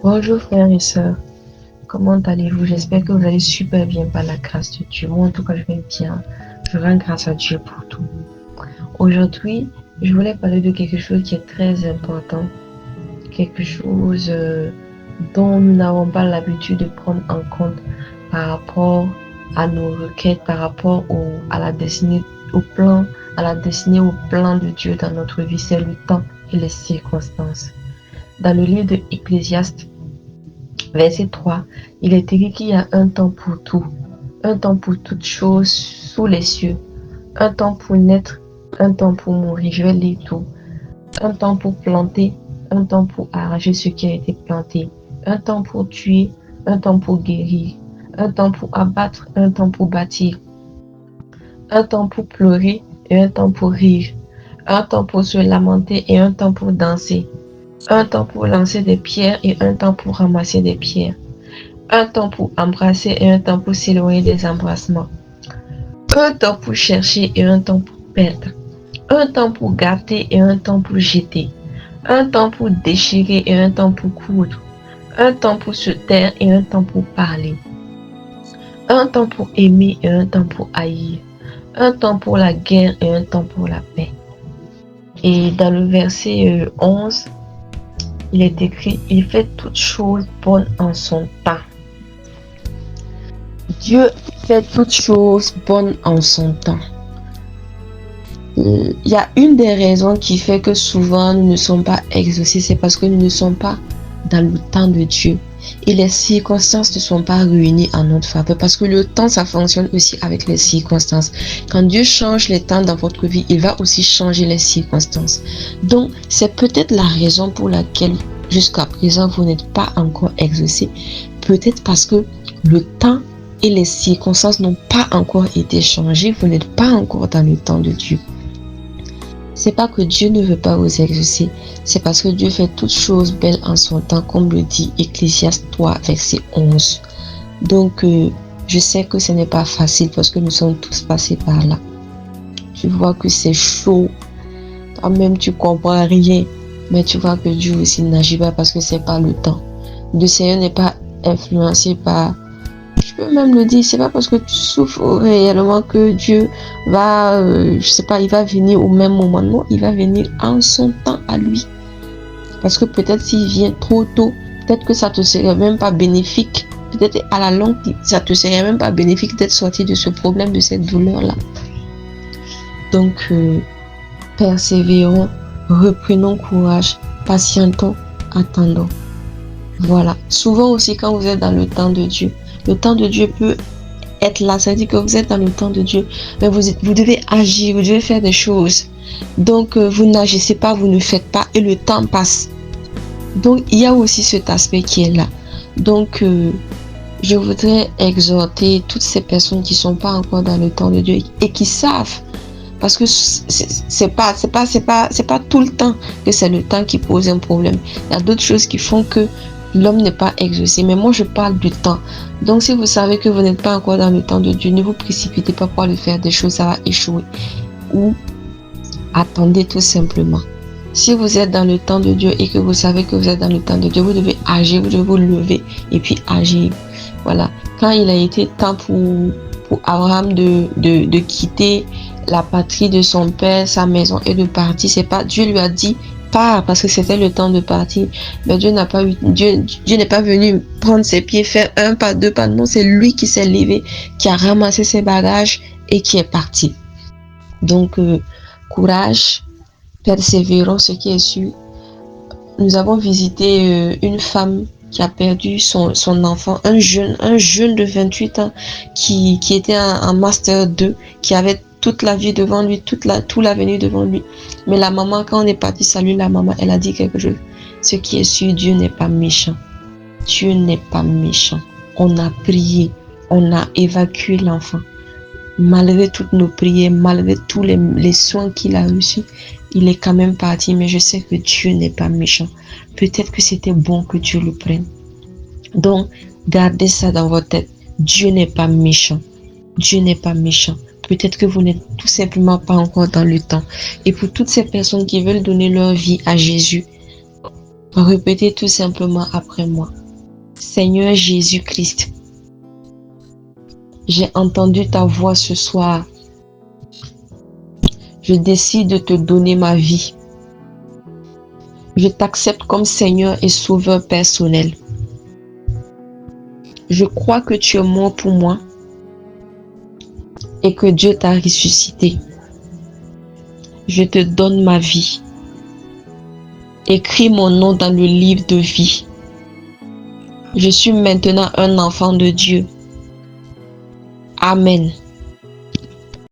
Bonjour frères et sœurs, comment allez-vous? J'espère que vous allez super bien par la grâce de Dieu. Moi en tout cas je vais bien. Je rends grâce à Dieu pour tout. Aujourd'hui, je voulais parler de quelque chose qui est très important, quelque chose dont nous n'avons pas l'habitude de prendre en compte par rapport à nos requêtes, par rapport à la destinée, au plan, au plan de Dieu dans notre vie, c'est le temps et les circonstances. Dans le livre de Ecclésiaste, verset 3, il est écrit qu'il y a un temps pour tout, un temps pour toutes choses sous les cieux, un temps pour naître, un temps pour mourir. Je vais lire tout. Un temps pour planter, un temps pour arracher ce qui a été planté, un temps pour tuer, un temps pour guérir, un temps pour abattre, un temps pour bâtir, un temps pour pleurer et un temps pour rire, un temps pour se lamenter et un temps pour danser, un temps pour lancer des pierres et un temps pour ramasser des pierres, un temps pour embrasser et un temps pour s'éloigner des embrassements, un temps pour chercher et un temps pour perdre, un temps pour gâter et un temps pour jeter, un temps pour déchirer et un temps pour coudre, un temps pour se taire et un temps pour parler, un temps pour aimer et un temps pour haïr, un temps pour la guerre et un temps pour la paix. Et dans le verset 11, il est écrit, il fait toutes choses bonnes en son temps. Dieu fait toutes choses bonnes en son temps. Il y a une des raisons qui fait que souvent nous ne sommes pas exaucés, c'est parce que nous ne sommes pas dans le temps de Dieu. Et les circonstances ne sont pas réunies en notre faveur. Parce que le temps, ça fonctionne aussi avec les circonstances. Quand Dieu change les temps dans votre vie, il va aussi changer les circonstances. Donc, c'est peut-être la raison pour laquelle jusqu'à présent, vous n'êtes pas encore exaucé. Peut-être parce que le temps et les circonstances n'ont pas encore été changées. Vous n'êtes pas encore dans le temps de Dieu. C'est pas que Dieu ne veut pas vous exaucer, c'est parce que Dieu fait toutes choses belles en son temps, comme le dit Ecclésiaste 3, verset 11. Donc, je sais que ce n'est pas facile parce que nous sommes tous passés par là. Tu vois que c'est chaud, toi-même tu comprends rien, mais tu vois que Dieu aussi n'agit pas parce que c'est pas le temps. Le Seigneur n'est pas influencé par... Je peux même le dire, c'est pas parce que tu souffres réellement que Dieu va, je sais pas, il va venir au même moment. Non, il va venir en son temps à lui. Parce que peut-être s'il vient trop tôt, peut-être que ça te serait même pas bénéfique. Peut-être à la longue, ça te serait même pas bénéfique d'être sorti de ce problème, de cette douleur-là. Donc, persévérons, reprenons courage, patientons, attendons. Voilà. Souvent aussi, quand vous êtes dans le temps de Dieu, le temps de Dieu peut être là, ça veut dire que vous êtes dans le temps de Dieu, mais vous devez agir, vous devez faire des choses. Donc, vous n'agissez pas, vous ne faites pas, et le temps passe. Donc, il y a aussi cet aspect qui est là. Donc, je voudrais exhorter toutes ces personnes qui ne sont pas encore dans le temps de Dieu et qui savent, parce que c'est pas tout le temps que c'est le temps qui pose un problème. Il y a d'autres choses qui font que l'homme n'est pas exaucé, mais moi je parle du temps. Donc si vous savez que vous n'êtes pas encore dans le temps de Dieu, ne vous précipitez pas pour aller faire des choses, ça va échouer. Ou attendez tout simplement. Si vous êtes dans le temps de Dieu et que vous savez que vous êtes dans le temps de Dieu, vous devez agir, vous devez vous lever et puis agir. Voilà. Quand il a été temps pour Abraham de quitter la patrie de son père, sa maison et de partir, c'est pas Dieu lui a dit part parce que c'était le temps de partir. Mais Dieu n'est pas venu prendre ses pieds, faire un pas, deux pas. Non, c'est lui qui s'est levé, qui a ramassé ses bagages et qui est parti. Donc, courage, persévérons, ce qui est sûr. Nous avons visité une femme qui a perdu son enfant, un jeune de 28 ans qui était en Master 2, qui avait toute la vie devant lui, tout l'avenir devant lui. Mais la maman, quand on est parti saluer la maman, elle a dit quelque chose. Ce qui est sûr, Dieu n'est pas méchant. Dieu n'est pas méchant. On a prié, on a évacué l'enfant. Malgré toutes nos prières, malgré tous les soins qu'il a reçus, il est quand même parti. Mais je sais que Dieu n'est pas méchant. Peut-être que c'était bon que Dieu le prenne. Donc, gardez ça dans votre tête. Dieu n'est pas méchant. Dieu n'est pas méchant. Peut-être que vous n'êtes tout simplement pas encore dans le temps. Et pour toutes ces personnes qui veulent donner leur vie à Jésus, Répétez tout simplement après moi. Seigneur Jésus-Christ, j'ai entendu ta voix ce soir. Je décide de te donner ma vie. Je t'accepte comme Seigneur et Sauveur personnel. Je crois que tu es mort pour moi et que Dieu t'a ressuscité. Je te donne ma vie. Écris mon nom dans le livre de vie. Je suis maintenant un enfant de Dieu. Amen.